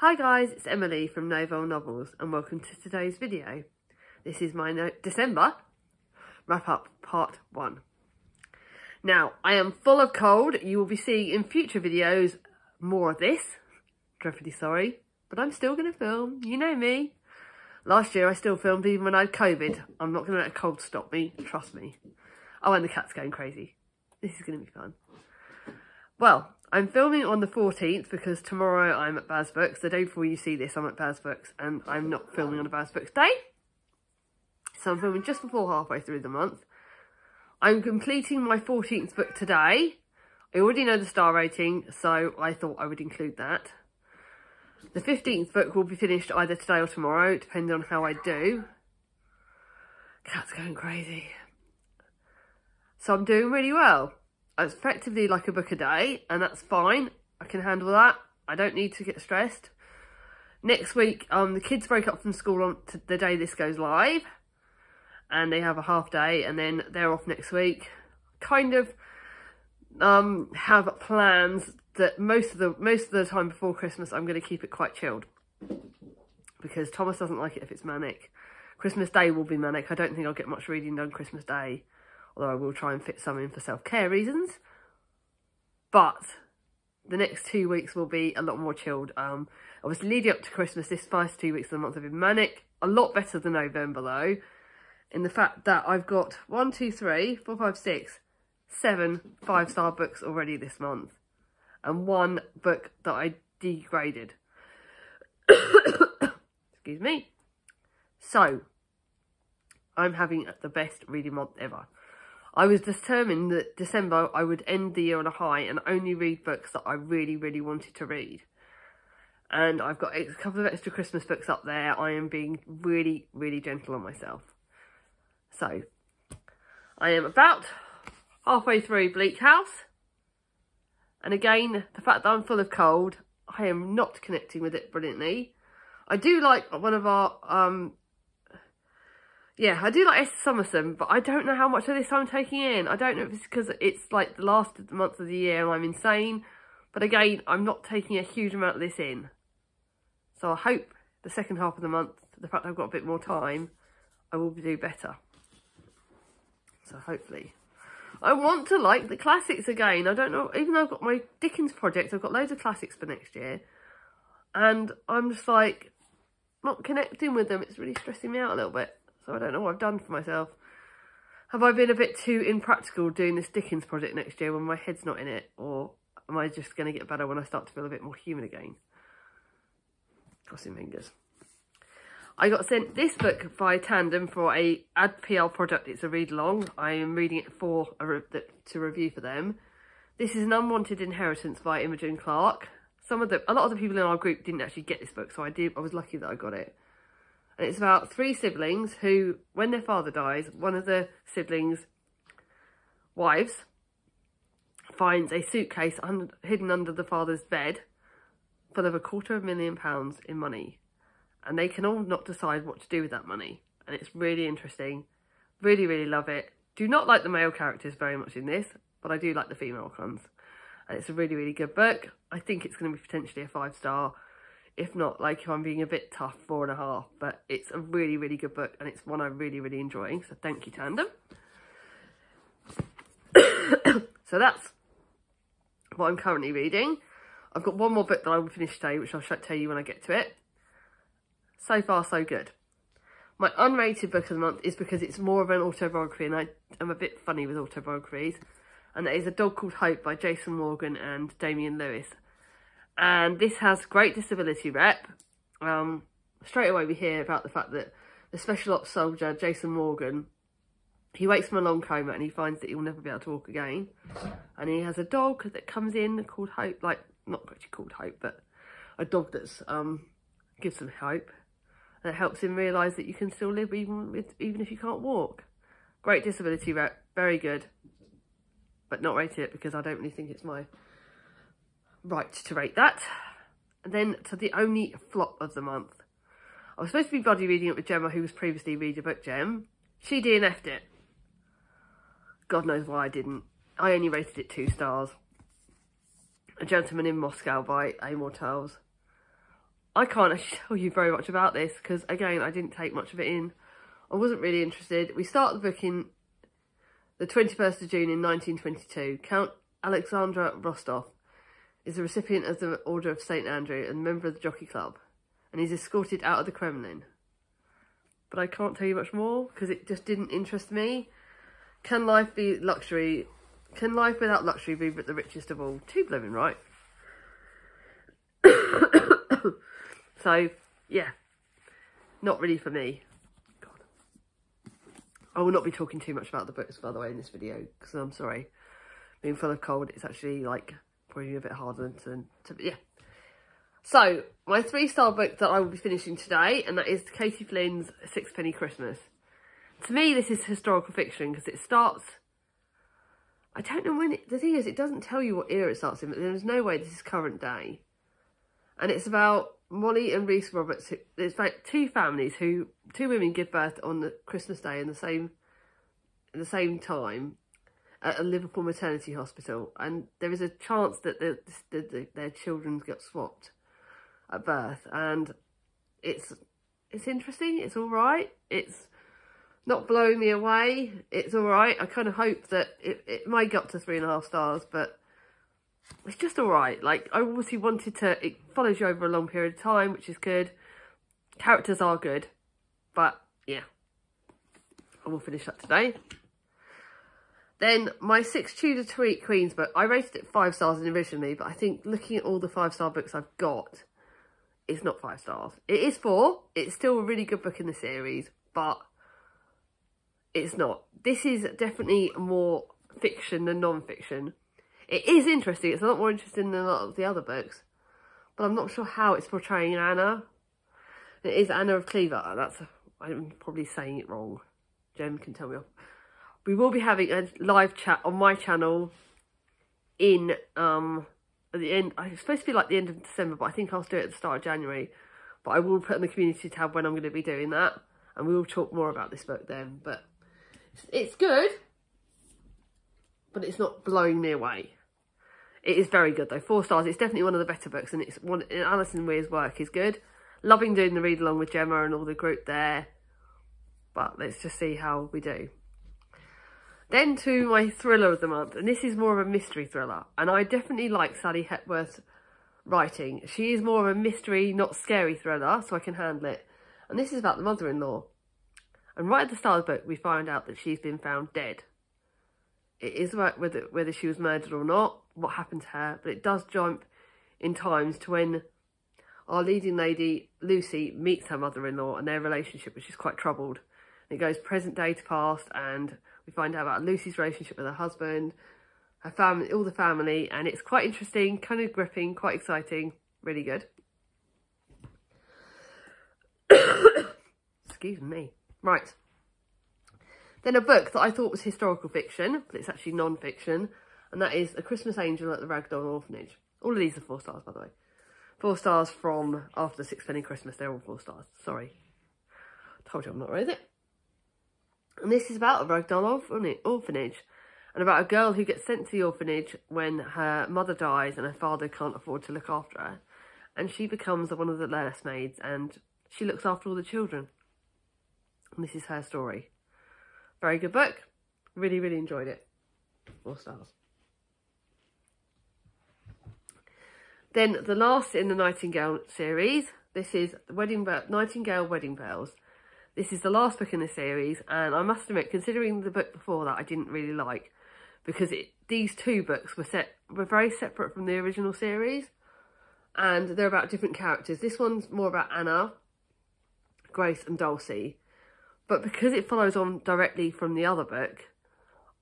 Hi guys, it's Emily from Novel Novels and welcome to today's video. This is my December wrap up part 1. Now, I am full of cold. You will be seeing in future videos more of this. Dreadfully sorry, but I'm still going to film. You know me. Last year I still filmed even when I had COVID. I'm not going to let a cold stop me, trust me. Oh, and the cat's going crazy. This is going to be fun. Well, I'm filming on the 14th because tomorrow I'm at Baz Books. The day before you see this, I'm at Baz Books and I'm not filming on a Baz Books day. So I'm filming just before halfway through the month. I'm completing my 14th book today. I already know the star rating, so I thought I would include that. The 15th book will be finished either today or tomorrow, depending on how I do. Cat's going crazy. So I'm doing really well. It's effectively like a book a day, and that's fine. I can handle that. I don't need to get stressed. Next week, the kids break up from school on the day this goes live, and they have a half day, and then they're off next week. Kind of have plans that most of the time before Christmas, I'm going to keep it quite chilled because Thomas doesn't like it if it's manic. Christmas Day will be manic. I don't think I'll get much reading done Christmas Day. Although I will try and fit some in for self-care reasons. But the next 2 weeks will be a lot more chilled. Obviously leading up to Christmas, this first 2 weeks of the month have been manic. A lot better than November though. In the fact that I've got 1, 2, 3, 4, 5, 6, 7 5-star books already this month. And 1 book that I degraded. Excuse me. So, I'm having the best reading month ever. I was determined that December I would end the year on a high and only read books that I really, really wanted to read. And I've got a couple of extra Christmas books up there. I am being really, really gentle on myself. So, I am about halfway through Bleak House. And again, the fact that I'm full of cold, I am not connecting with it brilliantly. I do like one of our... Yeah, I do like Esther Summerson, but I don't know how much of this I'm taking in. I don't know if it's because it's like the last month of the year and I'm insane. But again, I'm not taking a huge amount of this in. So I hope the second half of the month, the fact I've got a bit more time, I will do better. So hopefully. I want to like the classics again. I don't know, even though I've got my Dickens project, I've got loads of classics for next year. And I'm just like, not connecting with them. It's really stressing me out a little bit. So I don't know what I've done for myself. Have I been a bit too impractical doing this Dickens project next year when my head's not in it? Or am I just going to get better when I start to feel a bit more human again? Crossing fingers. I got sent this book by Tandem for a ad PR product. It's a read-along. I am reading it to review for them. This is An Unwanted Inheritance by Imogen Clark. A lot of the people in our group didn't actually get this book, so I was lucky that I got it. And it's about 3 siblings who, when their father dies, one of the siblings' wives finds a suitcase hidden under the father's bed full of £250,000 in money. And they can all not decide what to do with that money. And it's really interesting. Really, really love it. Do not like the male characters very much in this, but I do like the female ones. And it's a really, really good book. I think it's going to be potentially a 5-star. If not, like, if I'm being a bit tough, 4.5. But it's a really, really good book. And it's one I'm really, really enjoying. So thank you, Tandem. So that's what I'm currently reading. I've got one more book that I will finish today, which I'll tell you when I get to it. So far, so good. My unrated book of the month is because it's more of an autobiography. And I am a bit funny with autobiographies. And that is A Dog Called Hope by Jason Morgan and Damian Lewis. And this has great disability rep. Straight away we hear about the fact that the special ops soldier, Jason Morgan, he wakes from a long coma and he finds that he'll never be able to walk again. And he has a dog that comes in called Hope, like, not actually called Hope, but a dog that's gives him hope. And it helps him realise that you can still live even if you can't walk. Great disability rep, very good. But not rated it because I don't really think it's my right to rate that. And then to the only flop of the month. I was supposed to be buddy reading it with Gemma, who was previously Read a Book Gem. She DNF'd it. God knows why I didn't. I only rated it 2 stars. A Gentleman in Moscow by Amor Towles. I can't actually tell you very much about this because, again, I didn't take much of it in. I wasn't really interested. We start the book in the 21st of June in 1922. Count Alexandra Rostov is the recipient of the Order of St. Andrew and member of the Jockey Club, and he's escorted out of the Kremlin. But I can't tell you much more because it just didn't interest me. Can life be luxury? Can life without luxury be the richest of all? Too blooming right. So, yeah, not really for me. God. I will not be talking too much about the books, by the way, in this video, because I'm sorry. Being full of cold, it's actually, like, probably a bit harder to yeah. So, my 3-star book that I will be finishing today, and that is Katie Flynn's Sixpenny Christmas. To me, this is historical fiction, because it starts... I don't know when the thing is, it doesn't tell you what era it starts in, but there's no way this is current day. And it's about Molly and Reese Roberts. It's about two women give birth on the Christmas Day in the same time at a Liverpool maternity hospital, and there is a chance that their children get swapped at birth, and it's interesting. It's all right. It's not blowing me away. It's all right. I kind of hope that it might go up to 3.5 stars, but it's just all right. Like, I obviously wanted to... It follows you over a long period of time, which is good. Characters are good. But, yeah. I will finish that today. Then, my 6 Tudor Queens book. I rated it 5 stars originally, but I think looking at all the 5-star books I've got, it's not 5 stars. It is 4. It's still a really good book in the series, but it's not. This is definitely more fiction than non-fiction. It is interesting. It's a lot more interesting than a lot of the other books. But I'm not sure how it's portraying Anna. It is Anna of Cleaver. I'm probably saying it wrong. Jem can tell me off. We will be having a live chat on my channel in, at the end. It's supposed to be like the end of December, but I think I'll do it at the start of January. But I will put in the community tab when I'm going to be doing that. And we will talk more about this book then. But it's good. But it's not blowing me away. It is very good though, 4 stars. It's definitely one of the better books, and Alison Weir's work is good. Loving doing the read along with Gemma and all the group there. But let's just see how we do. Then to my thriller of the month, and this is more of a mystery thriller. And I definitely like Sally Hepworth's writing. She is more of a mystery, not scary thriller, so I can handle it. And this is about the mother-in-law. And right at the start of the book, we find out that she's been found dead. It is about whether she was murdered or not, what happened to her, but it does jump in times to when our leading lady, Lucy, meets her mother-in-law and their relationship, which is quite troubled. And it goes present day to past, and we find out about Lucy's relationship with her husband, her family, all the family, and it's quite interesting, kind of gripping, quite exciting, really good. Excuse me. Right. Then a book that I thought was historical fiction, but it's actually non-fiction, and that is A Christmas Angel at the Ragdoll Orphanage. All of these are 4 stars, by the way. 4 stars from after Sixpenny Christmas. They're all 4 stars. Sorry. Told you I'm not right, is it? And this is about a ragdoll orphanage, and about a girl who gets sent to the orphanage when her mother dies and her father can't afford to look after her. And she becomes one of the nursemaids, and she looks after all the children. And this is her story. Very good book. Really, really enjoyed it. 4 stars. Then the last in the Nightingale series. This is Nightingale Wedding Bells. This is the last book in the series, and I must admit, considering the book before that I didn't really like, because these 2 books were very separate from the original series, and they're about different characters. This one's more about Anna, Grace and Dulcie. But because it follows on directly from the other book,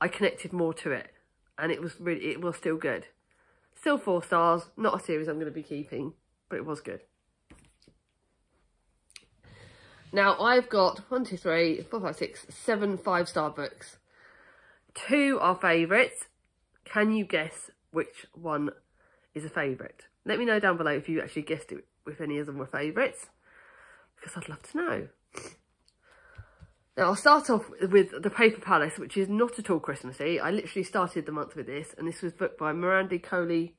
I connected more to it. And it was still good. Still 4 stars, not a series I'm going to be keeping, but it was good. Now I've got 1, 2, 3, 4, 5, 6, 7 5-star books. 2 are favourites. Can you guess which one is a favourite? Let me know down below if you actually guessed it, if any of them were favourites, because I'd love to know. Now, I'll start off with The Paper Palace, which is not at all Christmassy. I literally started the month with this, and this was booked by Miranda Coley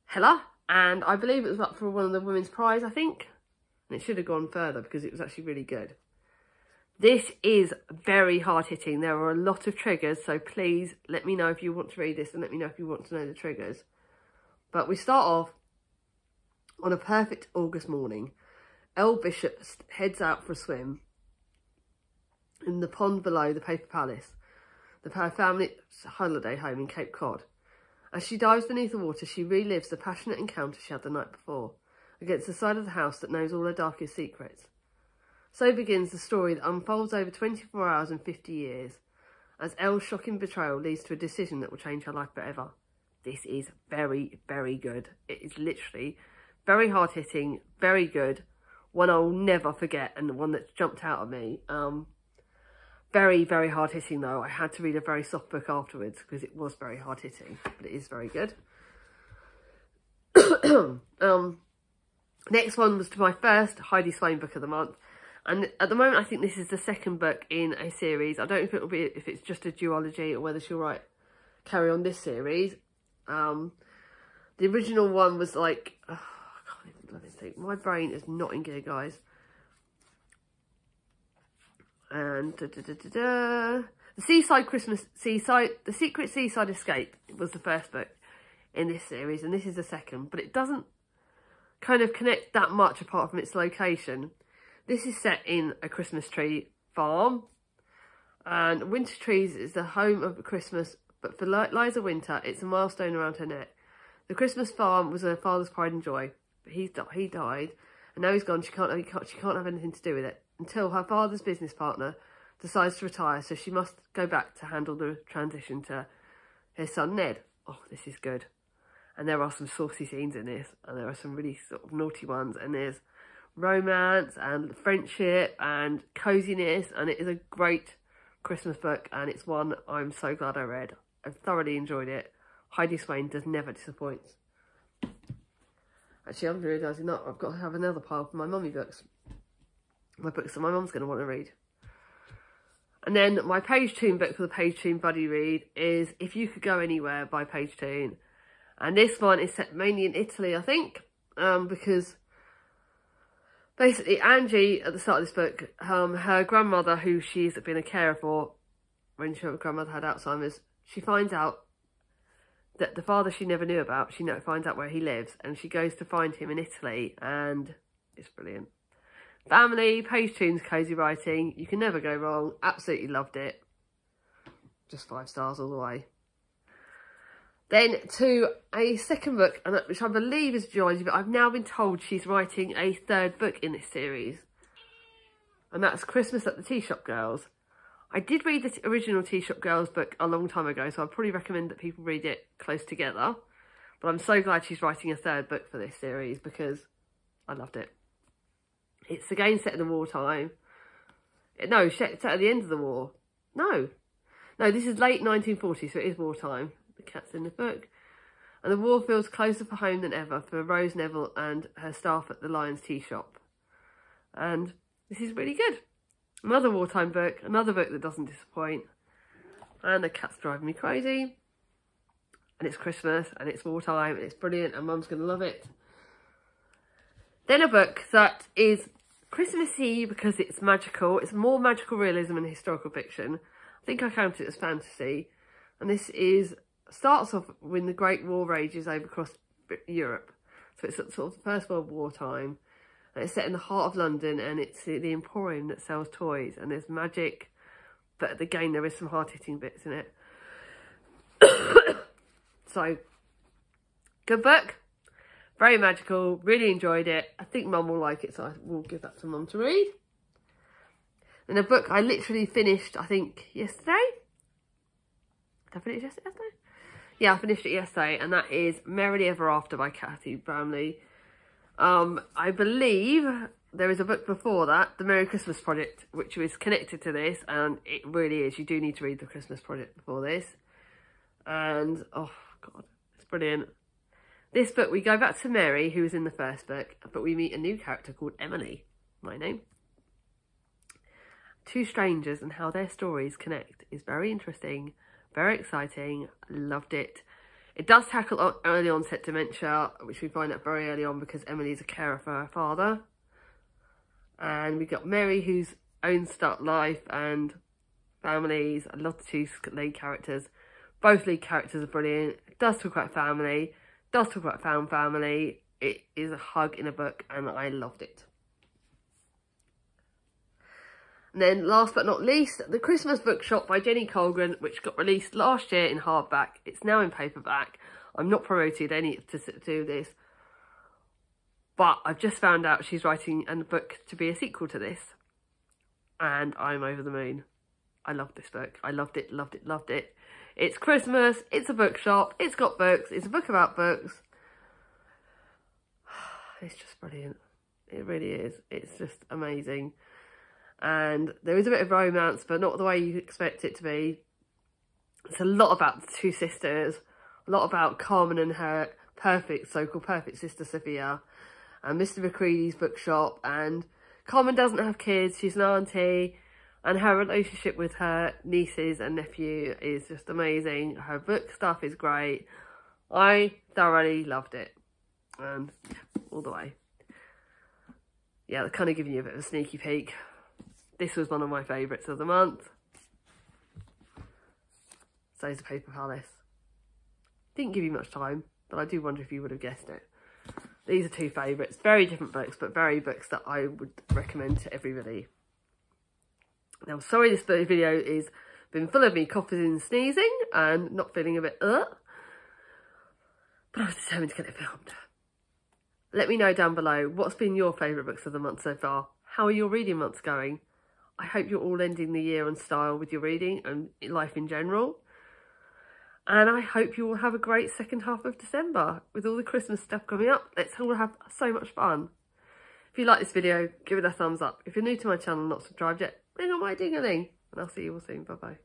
Heller. And I believe it was up for one of the women's prize, I think. And it should have gone further because it was actually really good. This is very hard-hitting. There are a lot of triggers, so please let me know if you want to read this and let me know if you want to know the triggers. But we start off on a perfect August morning. Elle Bishop heads out for a swim in the pond below the Paper Palace, her family's holiday home in Cape Cod. As she dives beneath the water, she relives the passionate encounter she had the night before, against the side of the house that knows all her darkest secrets. So begins the story that unfolds over 24 hours and 50 years, as Elle's shocking betrayal leads to a decision that will change her life forever. This is very, very good. It is literally very hard-hitting, very good. One I will never forget, and the one that jumped out at me. Very, very hard-hitting, though. I had to read a very soft book afterwards, because it was very hard-hitting, but it is very good. Next one was to my first Heidi Swain book of the month. And at the moment, I think this is the second book in a series. I don't know if it will be, if it's just a duology or whether she'll carry on this series. The original one was like, oh, I can't even bloody think. My brain is not in gear, guys. And the Secret Seaside Escape was the first book in this series, and this is the second. But it doesn't kind of connect that much apart from its location. This is set in a Christmas tree farm, and Winter Trees is the home of Christmas, but for Liza Winter, it's a milestone around her neck. The Christmas farm was her father's pride and joy, but he died, and now he's gone. She can't have anything to do with it until her father's business partner decides to retire, so she must go back to handle the transition to his son Ned. Oh, this is good. And there are some saucy scenes in this, and there are some really sort of naughty ones, and there's romance and friendship and coziness, and it is a great Christmas book, and it's one I'm so glad I read. I've thoroughly enjoyed it. Heidi Swain does never disappoint. Actually, I'm realising that I've got to have another pile for my mummy books. My books that my mum's going to want to read. And then my Page Tune book for the Page Tune buddy read is If You Could Go Anywhere by Page Tune. And this one is set mainly in Italy, I think, because basically Angie, at the start of this book, her grandmother, who she's been a carer for when her grandmother had Alzheimer's, she finds out that the father she never knew about, she now finds out where he lives, and she goes to find him in Italy, and it's brilliant. Family, Page Tune's cosy writing, you can never go wrong, absolutely loved it. Just 5 stars all the way. Then to a second book, which I believe is duology, but I've now been told she's writing a third book in this series. And that's Christmas at the Tea Shop Girls. I did read the original Tea Shop Girls book a long time ago, so I'd probably recommend that people read it close together. But I'm so glad she's writing a third book for this series because I loved it. It's again set in the wartime. No, set at the end of the war. No, this is late 1940s, so it is wartime. The cat's in the book. And the war feels closer for home than ever for Rose Neville and her staff at the Lion's Tea Shop. And this is really good. Another wartime book, another book that doesn't disappoint. And the cat's driving me crazy. And it's Christmas, and it's wartime, and it's brilliant, and Mum's going to love it. Then a book that is Christmassy because it's magical. It's more magical realism and historical fiction. I think I count it as fantasy. And this starts off when the Great War rages over across Europe. So it's sort of the First World War time. And it's set in the heart of London, and it's the Emporium that sells toys. And there's magic, but again, there is some hard-hitting bits in it. So, good book. Very magical. Really enjoyed it. I think Mum will like it, so I will give that to Mum to read. And a book I literally finished, I think, yesterday. Did I finish it yesterday? Yeah, I finished it yesterday, and that is Merrily Ever After by Cathy Brownlee. I believe there is a book before that, The Merry Christmas Project, which is connected to this, and it really is. You do need to read The Christmas Project before this. And, oh, God, it's brilliant. This book, we go back to Mary, who was in the first book, but we meet a new character called Emily, my name. Two strangers and how their stories connect is very interesting, very exciting, loved it. It does tackle early onset dementia, which we find out very early on because Emily's a carer for her father. And we've got Mary, whose own start life and families. I love the two lead characters. Both lead characters are brilliant. It does talk about family, does talk about found family. It is a hug in a book and I loved it. And then last but not least, The Christmas Bookshop by Jenny Colgan, which got released last year in hardback. It's now in paperback. I'm not promoted any to do this, but I've just found out she's writing a book to be a sequel to this. And I'm over the moon. I love this book. I loved it, loved it, loved it. It's Christmas, it's a bookshop, it's got books, it's a book about books. It's just brilliant. It really is. It's just amazing. And there is a bit of romance, but not the way you expect it to be. It's a lot about the two sisters, a lot about Carmen and her so-called perfect sister Sophia, and Mr. McCready's bookshop. And Carmen doesn't have kids, she's an auntie, and her relationship with her nieces and nephew is just amazing. Her book stuff is great. I thoroughly loved it. And all the way. Yeah, they're kind of giving you a bit of a sneaky peek. This was one of my favourites of the month. So is The Paper Palace. Didn't give you much time, but I do wonder if you would have guessed it. These are two favourites. Very different books, but very books that I would recommend to everybody. Now, sorry this video has been full of me coughing and sneezing and not feeling a bit but I was determined to get it filmed. Let me know down below what's been your favourite books of the month so far. How are your reading months going? I hope you're all ending the year on style with your reading and life in general. And I hope you all have a great second half of December with all the Christmas stuff coming up. Let's all have so much fun. If you like this video, give it a thumbs up. If you're new to my channel and not subscribed yet, ring on my ding-a-ling. And I'll see you all soon. Bye-bye.